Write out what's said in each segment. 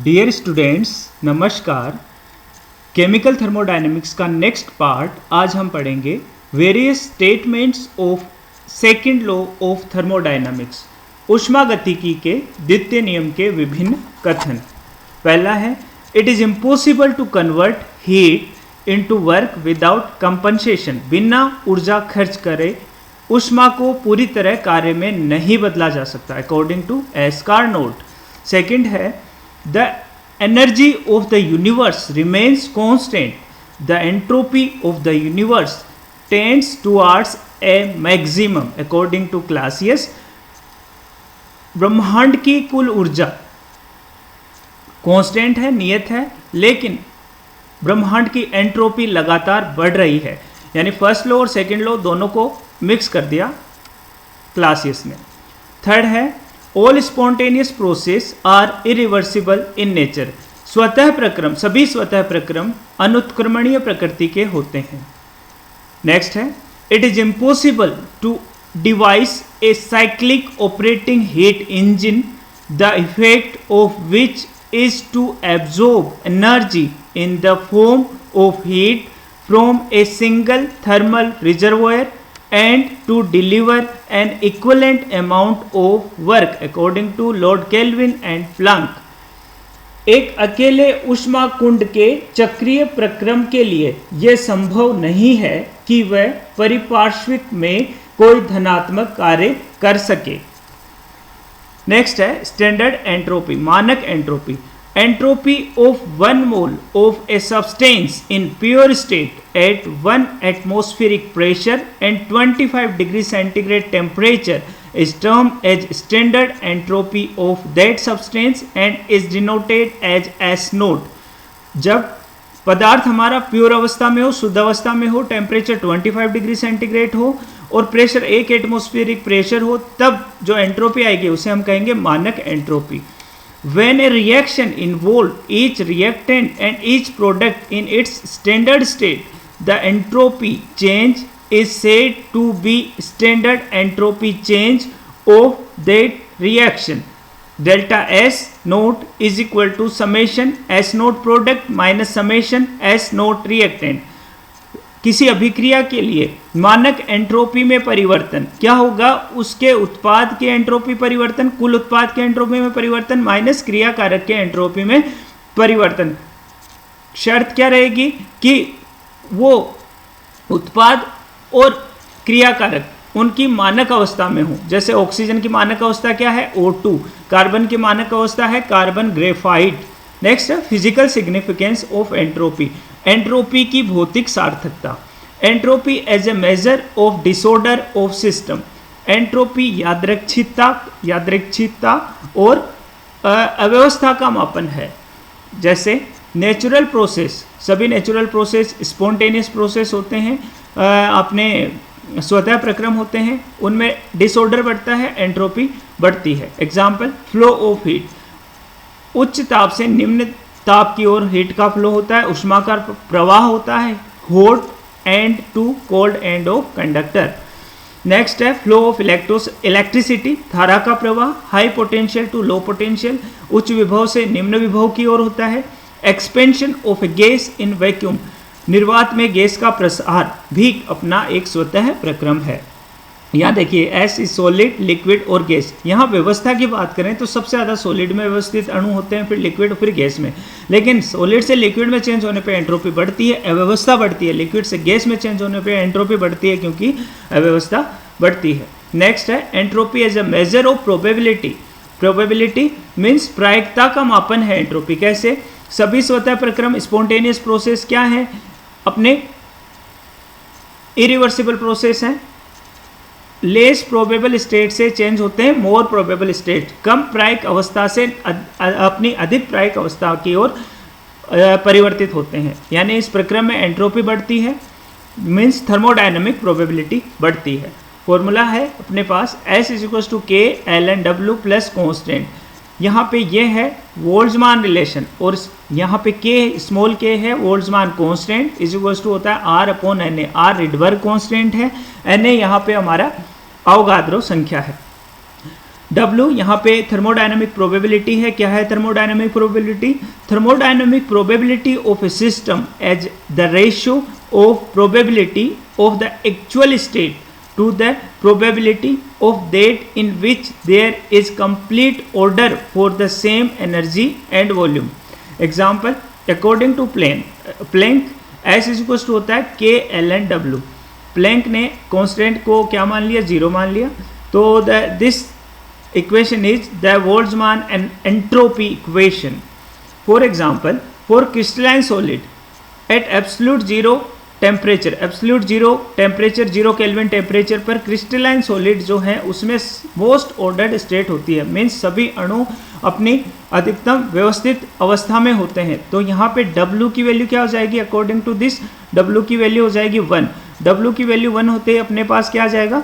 Dear students, नमस्कार। Chemical thermodynamics का next part आज हम पढ़ेंगे various statements of second law of thermodynamics. ऊष्मागतिकी के द्वितीय नियम के विभिन्न कथन। पहला है, it is impossible to convert heat into work without compensation. बिना ऊर्जा खर्च करे ऊष्मा को पूरी तरह कार्य में नहीं बदला जा सकता, according to S Carnot. Second है, the energy of the universe remains constant. The entropy of the universe tends towards a maximum, according to Clausius. ब्रह्मांड की कुल ऊर्जा कांस्टेंट है, नियत है, लेकिन ब्रह्मांड की एंट्रोपी लगातार बढ़ रही है। यानी फर्स्ट लॉ और सेकंड लॉ दोनों को मिक्स कर दिया क्लासियस ने। थर्ड है, all spontaneous process are irreversible in nature. स्वतः प्रक्रम, सभी स्वतः प्रक्रम अनुत्क्रमणीय प्रकृति के होते हैं। नेक्स्ट है, it is impossible to devise a cyclic operating heat engine the effect of which is to absorb energy in the form of heat from a single thermal reservoir and to deliver an equivalent amount of work, according to Lord Kelvin and Planck. एक अकेले ऊष्मा कुंड के चक्रीय प्रक्रम के लिए यह संभव नहीं है कि वह परिपार्श्विक में कोई धनात्मक कार्य कर सके। नेक्स्ट है, स्टैंडर्ड एंट्रोपी, मानक entropy. Entropy of 1 mole of a substance in pure state at 1 atmospheric pressure and 25 degree centigrade temperature is termed as standard entropy of that substance and is denoted as S0। जब पदार्थ हमारा pure अवस्था में हो, शुद्ध अवस्था में हो, टेम्परेचर 25 डिग्री सेंटीग्रेड हो और प्रेशर 1 एटमॉस्फेरिक प्रेशर हो, तब जो एंट्रोपी आएगी उसे हम कहेंगे मानक entropy. When a reaction involves each reactant and each product in its standard state, the entropy change is said to be standard entropy change of that reaction. Delta S naught is equal to summation S naught product minus summation S naught reactant. किसी अभिक्रिया के लिए मानक entropy में परिवर्तन क्या होगा? उसके उत्पाद के एंट्रोपी परिवर्तन, कुल उत्पाद के एंट्रोपी में परिवर्तन माइनस क्रिया कारक के एंट्रोपी में परिवर्तन। शर्त क्या रहेगी कि वो उत्पाद और क्रिया कारक उनकी मानक अवस्था में हो। जैसे ऑक्सीजन की मानक अवस्था क्या है? O2। कार्बन की मानक अवस्था है कार्बन ग्रेफाइट। नेक्स्ट है, physical significance of entropy, entropy की भौतिक सार्थकता। Entropy as a measure of disorder of system. Entropy यादृच्छिकता और अव्यवस्था का मापन है। जैसे नेचुरल प्रोसेस, सभी नेचुरल प्रोसेस स्पॉन्टेनियस प्रोसेस होते हैं, अपने स्वतः प्रक्रम होते हैं, उनमें डिसऑर्डर बढ़ता है, एंट्रोपी बढ़ती है। एग्जाम्पल, फ्लो ऑफ हीट, उच्च ताप से निम्न ताप की ओर हीट का फ्लो होता है, ऊष्मा का प्रवाह होता है। Hot end to cold end of conductor. Next है, फ्लो ऑफ इलेक्ट्रिसिटी, धारा का प्रवाह, high potential to low potential, उच्च विभव से निम्न विभव की ओर होता है। Expansion of a gas in vacuum, निर्वात में गैस का प्रसार भी अपना एक स्वतः प्रक्रम है। यहाँ देखिए, एस इज सॉलिड, लिक्विड और गैस। यहाँ व्यवस्था की बात करें तो सबसे ज़्यादा सॉलिड में व्यवस्थित अणु होते हैं, फिर लिक्विड, फिर गैस में। लेकिन सॉलिड से लिक्विड में चेंज होने पे एंट्रोपी बढ़ती है, अव्यवस्था बढ़ती है। लिक्विड से गैस में चेंज होने पे एंट्रोपी बढ़ती है क्योंकि अव्यवस्था बढ़ती है। नेक्स्ट है, entropy as a measure of probability. Probability means प्रायिकता का मापन है एंट्रोपी। कैसे? सभी स्वतः प्रक्रम स्पॉन्टेनियस प्रोसेस क्या है? अपने इरिवर्सिबल प्रोसेस हैं। लेस प्रोबेबल स्टेट से चेंज होते हैं मोर प्रोबेबल स्टेट, कम प्रायिक अवस्था से अपनी अधिक प्रायिक अवस्था की ओर परिवर्तित होते हैं। यानी इस प्रक्रम में एंट्रोपी बढ़ती है, मीन्स थर्मोडायनेमिक प्रोबेबिलिटी बढ़ती है। फॉर्मूला है अपने पास S = K ln W plus constant. यहाँ पे ये है वोल्ट्जमान रिलेशन और यहाँ पे K स्मॉल k है, वोल्ट्जमान कॉन्स्टेंट इज होता है R/Na। R रिडबर्ग कॉन्स्टेंट है, Na यहाँ पे हमारा अवोगाद्रो संख्या है। W यहाँ पे थर्मोडायनामिक प्रोबेबिलिटी है। क्या है thermodynamic probability? Thermodynamic probability of a system as the ratio of probability of the actual state to the probability of that in which there is complete order for the same energy and volume. Example, according to Planck S is equals to होता है K L N W. Planck ने constant को क्या मान लिया? 0 मान लिया। तो this equation is the Boltzmann and entropy equation. For example, for crystalline solid at absolute zero temperature, absolute zero temperature, 0 kelvin temperature पर क्रिस्टलाइन सॉलिड जो है उसमें मोस्ट ऑर्डर्ड स्टेट होती है, मीन्स सभी अणु अपनी अधिकतम व्यवस्थित अवस्था में होते हैं। तो यहाँ पे W की वैल्यू क्या हो जाएगी? अकॉर्डिंग टू दिस W की वैल्यू हो जाएगी 1। W की वैल्यू 1 होते ही अपने पास क्या आ जाएगा?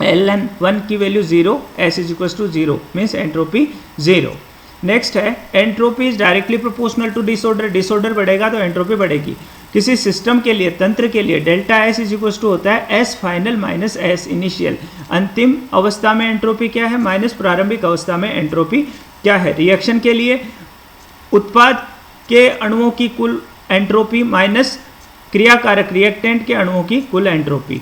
Ln 1 की value 0, S is equal to 0, means entropy 0। Next है entropy is directly proportional to disorder. Disorder बढ़ेगा तो एंट्रोपी बढ़ेगी। किसी सिस्टम के लिए, तंत्र के लिए delta S is equal to होता है S final minus S initial. अंतिम अवस्था में एंट्रोपी क्या है? माइनस प्रारंभिक अवस्था में एंट्रोपी क्या है? रिएक्शन के लिए उत्पाद के अणुओं की कुल एंट्रोपी माइनस क्रियाकारक रिएक्टेंट के अणुओं की कुल एंट्रोपी।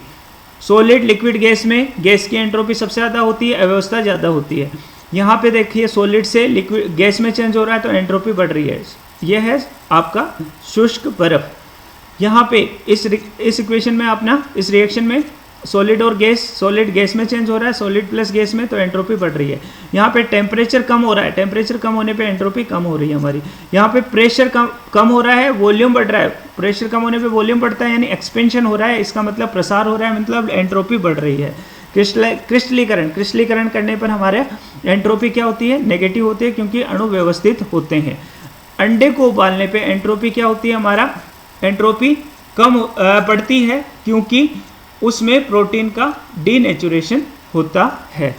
सॉलिड लिक्विड गैस में गैस की एंट्रोपी सबसे ज़्यादा होती है, अव्यवस्था ज़्यादा होती है। यहाँ पे देखिए सॉलिड से लिक्विड गैस में चेंज हो रहा है तो एंट्रोपी बढ़ रही है। यह है आपका शुष्क बर्फ। यहाँ पे इस इक्वेशन में अपना इस रिएक्शन में सॉलिड और गैस, सॉलिड गैस में चेंज हो रहा है, सॉलिड प्लस गैस में, तो एंट्रोपी बढ़ रही है। यहाँ पे टेम्परेचर कम हो रहा है, टेम्परेचर कम होने पे एंट्रोपी कम हो रही है हमारी। यहाँ पे प्रेशर कम हो रहा है, वॉल्यूम बढ़ रहा है। प्रेशर कम होने पे वॉल्यूम बढ़ता है, यानी एक्सपेंशन हो रहा है, इसका मतलब प्रसार हो रहा है, मतलब एंट्रोपी बढ़ रही है। क्रिस्टलीकरण करने पर हमारे एंट्रोपी क्या होती है? नेगेटिव होती है, क्योंकि अणु व्यवस्थित होते हैं। अंडे को उबालने पे एंट्रोपी क्या होती है? हमारा एंट्रोपी कम बढ़ती है, क्योंकि उसमें प्रोटीन का डीनेचुरेशन होता है।